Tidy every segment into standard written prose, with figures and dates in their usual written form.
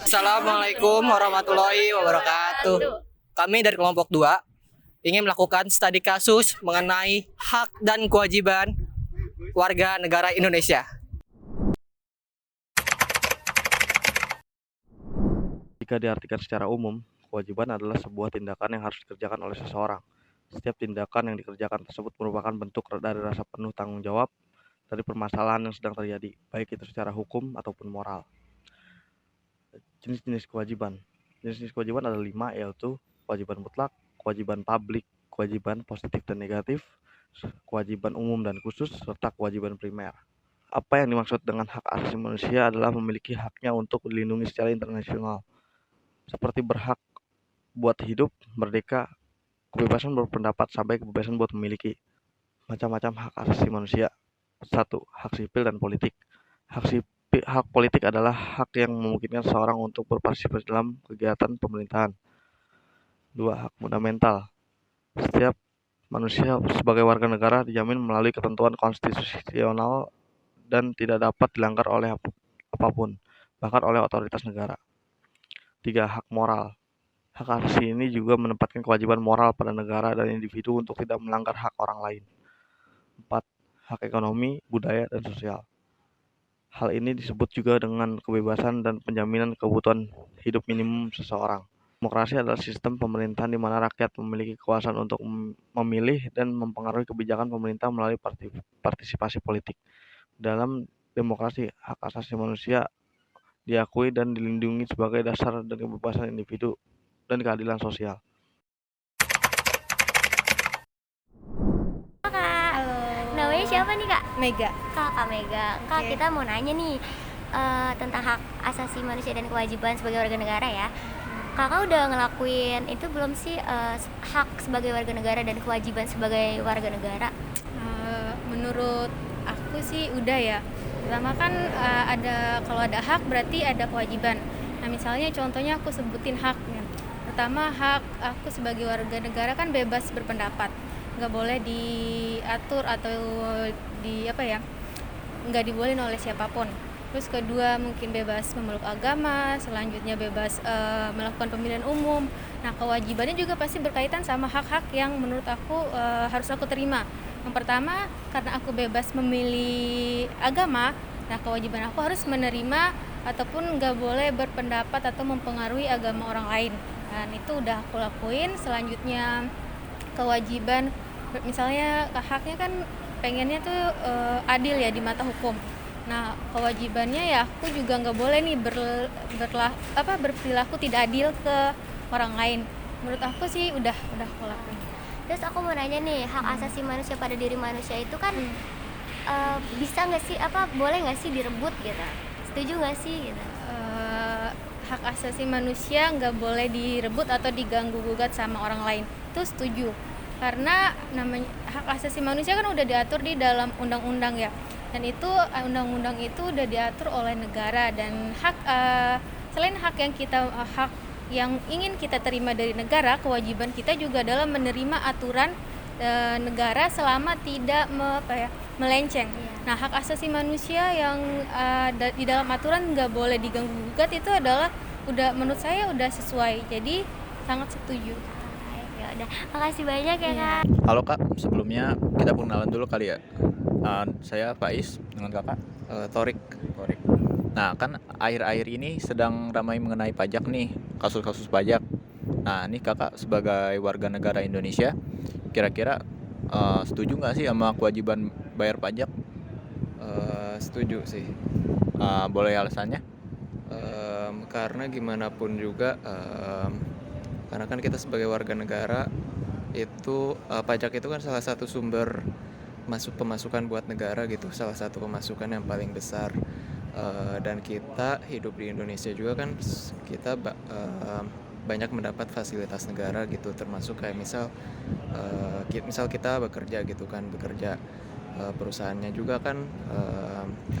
Assalamualaikum warahmatullahi wabarakatuh. Kami dari kelompok 2 ingin melakukan studi kasus mengenai hak dan kewajiban warga negara Indonesia. Jika diartikan secara umum, kewajiban adalah sebuah tindakan yang harus dikerjakan oleh seseorang. Setiap tindakan yang dikerjakan tersebut merupakan bentuk dari rasa penuh tanggung jawab dari permasalahan yang sedang terjadi, baik itu secara hukum ataupun moral. Jenis-jenis kewajiban. Jenis-jenis kewajiban ada 5, yaitu kewajiban mutlak, kewajiban publik, kewajiban positif dan negatif, kewajiban umum dan khusus, serta kewajiban primer. Apa yang dimaksud dengan hak asasi manusia adalah memiliki haknya untuk dilindungi secara internasional, seperti berhak buat hidup, merdeka, kebebasan berpendapat, sampai kebebasan buat memiliki. Macam-macam hak asasi manusia. 1. Hak sipil dan politik. Hak politik adalah hak yang memungkinkan seseorang untuk berpartisipasi dalam kegiatan pemerintahan. 2. Hak fundamental. Setiap manusia sebagai warga negara dijamin melalui ketentuan konstitusional dan tidak dapat dilanggar oleh apapun, bahkan oleh otoritas negara. 3. Hak moral. Hak asasi ini juga menempatkan kewajiban moral pada negara dan individu untuk tidak melanggar hak orang lain. 4. Hak ekonomi, budaya, dan sosial. Hal ini disebut juga dengan kebebasan dan penjaminan kebutuhan hidup minimum seseorang. Demokrasi adalah sistem pemerintahan di mana rakyat memiliki kekuasaan untuk memilih dan mempengaruhi kebijakan pemerintah melalui partisipasi politik. Dalam demokrasi, hak asasi manusia diakui dan dilindungi sebagai dasar dan kebebasan individu dan keadilan sosial. Namanya siapa nih Kak? Mega. Kak Mega. Kak, Oke. kita mau nanya nih tentang hak asasi manusia dan kewajiban sebagai warga negara ya. Kakak udah ngelakuin itu belum sih, hak sebagai warga negara dan kewajiban sebagai warga negara? Menurut aku sih udah ya. Pertama kan kalau ada hak berarti ada kewajiban. Nah misalnya contohnya aku sebutin haknya. Pertama, hak aku sebagai warga negara kan bebas berpendapat, nggak boleh diatur atau nggak dibolehin oleh siapapun. Terus kedua mungkin bebas memeluk agama, selanjutnya bebas melakukan pemilihan umum. Nah kewajibannya juga pasti berkaitan sama hak-hak yang menurut aku harus aku terima. Yang pertama, karena aku bebas memilih agama, nah kewajiban aku harus menerima ataupun nggak boleh berpendapat atau mempengaruhi agama orang lain. Dan itu udah aku lakuin. Selanjutnya kewajiban, misalnya haknya kan pengennya tuh adil ya di mata hukum. Nah kewajibannya ya aku juga nggak boleh nih berperilaku tidak adil ke orang lain. Menurut aku sih udah aku lakuin. Terus aku mau nanya nih, hak asasi manusia pada diri manusia itu kan bisa nggak sih, boleh nggak sih direbut gitu? Setuju nggak sih gitu? Hak asasi manusia nggak boleh direbut atau diganggu gugat sama orang lain. Itu setuju. Karena namanya hak asasi manusia kan udah diatur di dalam undang-undang ya. Dan itu undang-undang itu udah diatur oleh negara, dan selain hak yang ingin kita terima dari negara, kewajiban kita juga adalah menerima aturan negara selama tidak melenceng. Nah hak asasi manusia yang di dalam aturan nggak boleh diganggu gugat itu adalah menurut saya udah sesuai, jadi sangat setuju. Ya udah, makasih banyak ya Kak. Halo Kak, sebelumnya kita perkenalan dulu kali ya. Saya Faiz, dengan Kakak Torik. Nah kan akhir-akhir ini sedang ramai mengenai pajak nih, kasus-kasus pajak. Nah ini Kakak sebagai warga negara Indonesia, kira-kira setuju nggak sih sama kewajiban bayar pajak? Setuju sih. Boleh alasannya? Karena gimana pun juga, karena kan kita sebagai warga negara itu, pajak itu kan salah satu sumber pemasukan buat negara gitu, salah satu pemasukan yang paling besar. Dan kita hidup di Indonesia juga kan kita banyak mendapat fasilitas negara gitu, termasuk kayak misal kita bekerja gitu kan, perusahaannya juga kan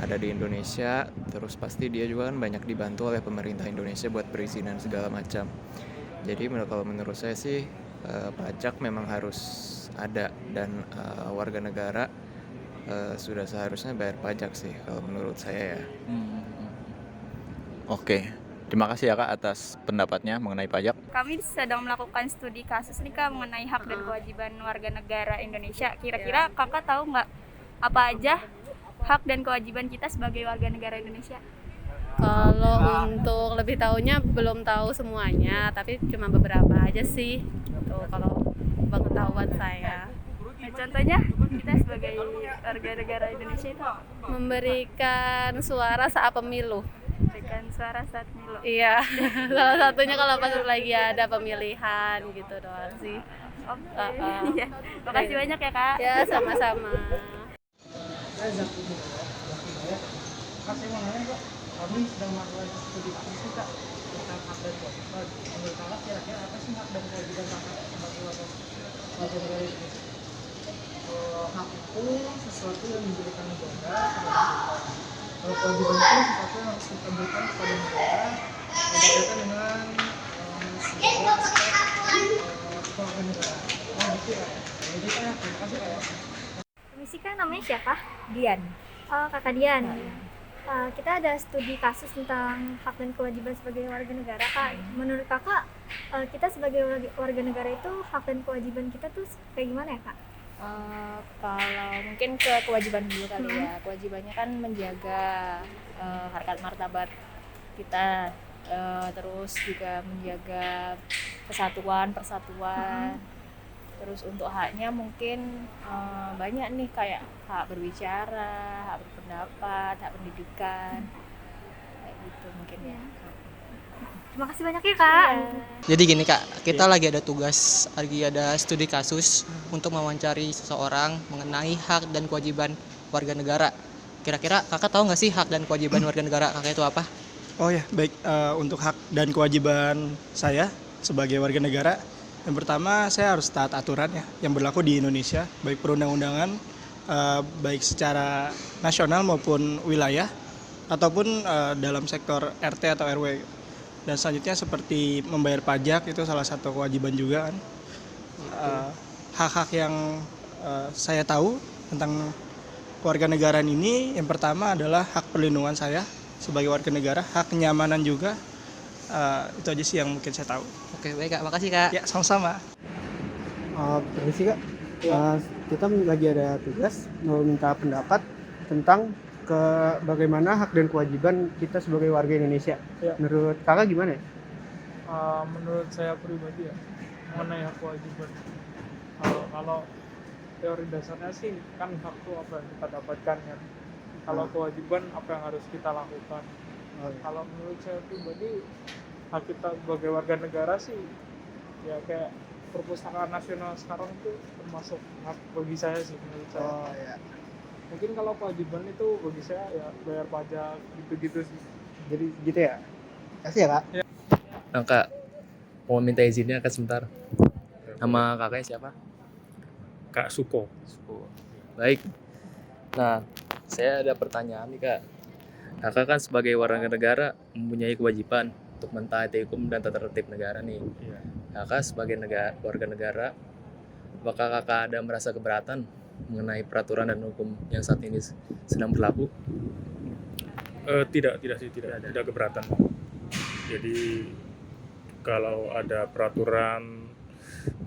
ada di Indonesia, terus pasti dia juga kan banyak dibantu oleh pemerintah Indonesia buat perizinan segala macam. Jadi kalau menurut saya sih pajak memang harus ada, dan warga negara sudah seharusnya bayar pajak sih kalau menurut saya ya. Oke, Terima kasih ya Kak atas pendapatnya mengenai pajak. Kami sedang melakukan studi kasus nih Kak mengenai hak dan kewajiban warga negara Indonesia. Kira-kira Kakak tahu nggak apa aja hak dan kewajiban kita sebagai warga negara Indonesia? Kalau untuk lebih tahunya belum tahu semuanya, tapi cuma beberapa aja sih. Gitu kalau pengetahuan saya. Nah, contohnya kita sebagai warga negara Indonesia itu Memberikan suara saat pemilu. memberikan suara saat pemilu. Iya, salah satunya kalau pas lagi ada pemilihan gitu doang sih. Oke. Iya. Makasih banyak ya Kak. Ya, sama-sama. Kami sedang melakukan studi kasus kita tentang hak dan kewajiban. Menurut kakak kira-kira apa sih hak dan kewajiban kakak sebagai warga negara Indonesia? Hak itu sesuatu yang diberikan negara kepada kita. Kalau kewajiban itu sesuatu yang harus kita berikan kepada negara berkaitan dengan segala aspek keluarga negara. Nah, gitu ya. Jadi terima kasih ya. Permisi Kak, namanya siapa? Dian. Oh, Kakak Dian. Kita ada studi kasus tentang hak dan kewajiban sebagai warga negara, Kak. Menurut Kakak, kita sebagai warga negara itu hak dan kewajiban kita tuh kayak gimana ya, Kak? Kalau mungkin ke kewajiban dulu kali ya. Kewajibannya kan menjaga harkat martabat kita, terus juga menjaga persatuan. Terus untuk haknya mungkin banyak nih, kayak hak berbicara, hak berpendapat, hak pendidikan, kayak gitu mungkin ya. Terima kasih banyak ya, Kak. Jadi gini Kak, kita lagi ada studi kasus untuk mewawancari seseorang mengenai hak dan kewajiban warga negara. Kira-kira kakak tahu nggak sih hak dan kewajiban warga negara kakak itu apa? Oh ya, baik. Untuk hak dan kewajiban saya sebagai warga negara, yang pertama saya harus taat aturan ya yang berlaku di Indonesia, baik perundang-undangan, baik secara nasional maupun wilayah, ataupun dalam sektor RT atau RW. Dan selanjutnya seperti membayar pajak, itu salah satu kewajiban juga kan. Hak-hak yang saya tahu tentang warga negara ini, yang pertama adalah hak perlindungan saya sebagai warga negara, hak kenyamanan juga. Itu aja sih yang mungkin saya tahu. Oke, baik Kak, makasih Kak. Ya, sama-sama. Permisi Kak, kita lagi ada tugas mau minta pendapat tentang bagaimana hak dan kewajiban kita sebagai warga Indonesia. Ya. Menurut kakak gimana ya? Menurut saya pribadi ya, mengenai hak kewajiban. Kalau teori dasarnya sih kan hak itu apa yang kita dapatkan kan. Kalau kewajiban apa yang harus kita lakukan. Kalau menurut saya pribadi, hak kita sebagai warga negara sih ya kayak perpustakaan nasional sekarang itu termasuk hak bagi saya sih menurut saya. Oh ya. Mungkin kalau kewajiban itu bagi saya ya bayar pajak gitu-gitu sih. Jadi gitu ya. Kasih ya Kak. Ya. Nah Kak, mau minta izinnya Kak sebentar. Nama kakaknya siapa? Kak Suko. Baik. Nah, saya ada pertanyaan nih Kak. Kakak kan sebagai warga negara mempunyai kewajiban untuk mentaati hukum dan tata tertib negara nih. Iya. Kakak sebagai warga negara, apakah kakak ada merasa keberatan mengenai peraturan dan hukum yang saat ini sedang berlaku? Tidak keberatan. Jadi kalau ada peraturan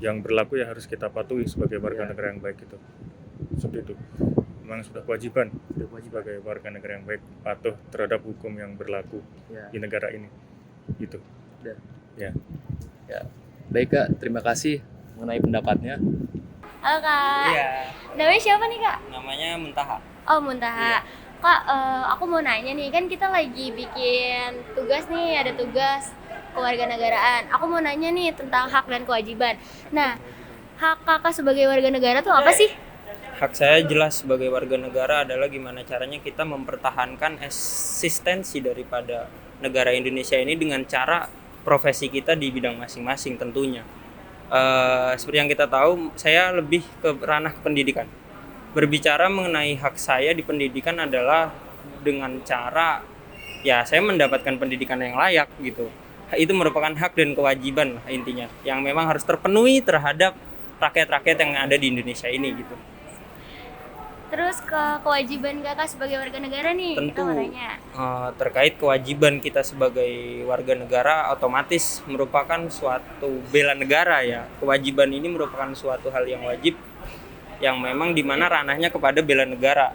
yang berlaku ya harus kita patuhi sebagai warga negara yang baik itu. Seperti itu. Memang sudah kewajiban sebagai warga negara yang baik patuh terhadap hukum yang berlaku di negara ini. Gitu. Ya. Baik Kak, terima kasih mengenai pendapatnya. Halo Kak. Iya. Namanya siapa nih Kak? Namanya Muntaha. Oh, Muntaha. Kak, aku mau nanya nih, kan kita lagi bikin tugas nih, ada tugas kewarganegaraan. Aku mau nanya nih tentang hak dan kewajiban. Nah, hak kakak sebagai warga negara tuh apa sih? Hak saya jelas sebagai warga negara adalah gimana caranya kita mempertahankan eksistensi daripada negara Indonesia ini dengan cara profesi kita di bidang masing-masing tentunya. Seperti yang kita tahu, saya lebih ke ranah pendidikan. Berbicara mengenai hak saya di pendidikan adalah dengan cara ya saya mendapatkan pendidikan yang layak gitu. Itu merupakan hak dan kewajiban lah intinya yang memang harus terpenuhi terhadap rakyat-rakyat yang ada di Indonesia ini gitu. Terus ke kewajiban kakak sebagai warga negara nih, kita Tentu mau tanya. terkait kewajiban kita sebagai warga negara otomatis merupakan suatu bela negara ya. Kewajiban ini merupakan suatu hal yang wajib yang memang dimana ranahnya kepada bela negara.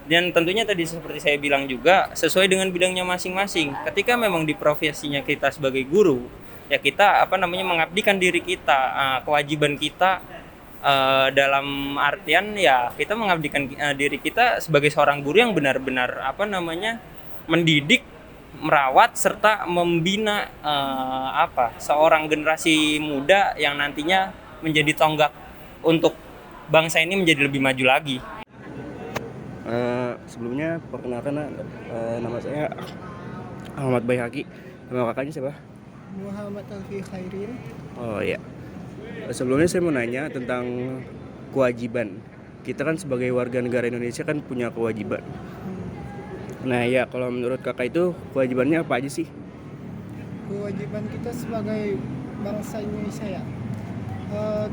Dan tentunya tadi seperti saya bilang juga sesuai dengan bidangnya masing-masing. Ketika memang di profesinya kita sebagai guru, ya kita mengabdikan diri kita, kewajiban kita dalam artian ya kita mengabdikan diri kita sebagai seorang guru yang benar-benar mendidik, merawat serta membina seorang generasi muda yang nantinya menjadi tonggak untuk bangsa ini menjadi lebih maju lagi. Sebelumnya perkenalkan, nama saya Ahmad Baihaqi. Nama kakaknya siapa? Muhammad Alfi Khairin. Oh iya. Sebelumnya saya mau nanya tentang kewajiban. Kita kan sebagai warga negara Indonesia kan punya kewajiban. Nah ya, kalau menurut kakak itu kewajibannya apa aja sih? Kewajiban kita sebagai bangsa Indonesia ya,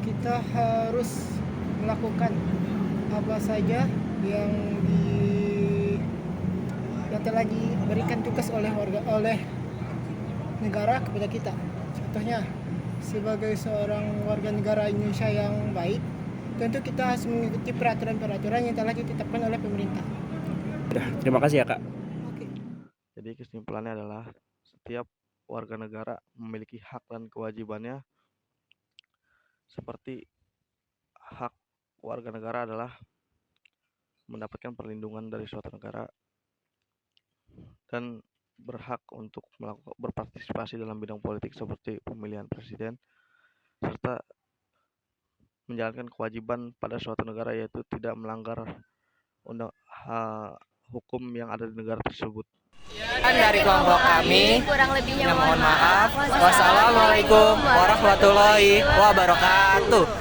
kita harus melakukan apa saja yang telah diberikan tugas oleh negara kepada kita. Contohnya, sebagai seorang warga negara Indonesia yang baik, tentu kita harus mengikuti peraturan-peraturan yang telah ditetapkan oleh pemerintah. Terima kasih ya kak. Jadi kesimpulannya adalah setiap warga negara memiliki hak dan kewajibannya. Seperti hak warga negara adalah mendapatkan perlindungan dari suatu negara dan berhak untuk berpartisipasi dalam bidang politik seperti pemilihan presiden, serta menjalankan kewajiban pada suatu negara yaitu tidak melanggar hukum yang ada di negara tersebut. Dari kelompok kami, kurang lebihnya mohon maaf. Wassalamualaikum warahmatullahi wabarakatuh.